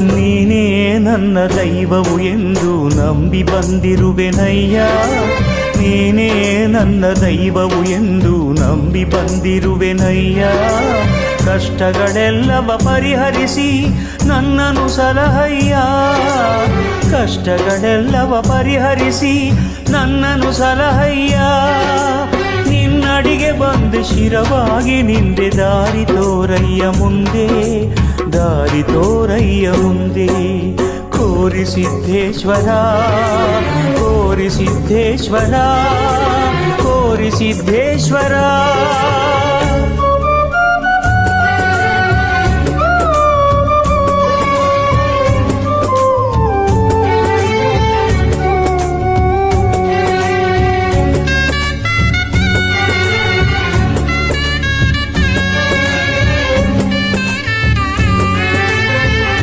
ನೀನೇ ನನ್ನ ದೈವವು ಎಂದು ನಂಬಿ ಬಂದಿರುವೆನಯ್ಯ, ನೀನೇ ನನ್ನ ದೈವವು ಎಂದು ನಂಬಿ ಬಂದಿರುವೆನಯ್ಯ. ಕಷ್ಟಗಳೆಲ್ಲವ ಪರಿಹರಿಸಿ ನನ್ನನು ಸಲಹಯ್ಯ, ಕಷ್ಟಗಳೆಲ್ಲವ ಪರಿಹರಿಸಿ ನನ್ನನು ಸಲಹಯ್ಯ. ನಿನ್ನಡಿಗೆ ಬಂದು ಶಿರವಾಗಿ ನಿಂದೆ, ದಾರಿ ತೋರಯ್ಯ ಮುಂದೆ, ದಾರಿ ತೋರಯ್ಯ ಮುಂದೆ. ಕೋರಿ ಸಿದ್ದೇಶ್ವರ, ಕೋರಿ ಸಿದ್ದೇಶ್ವರ, ಕೋರಿ ಸಿದ್ದೇಶ್ವರ.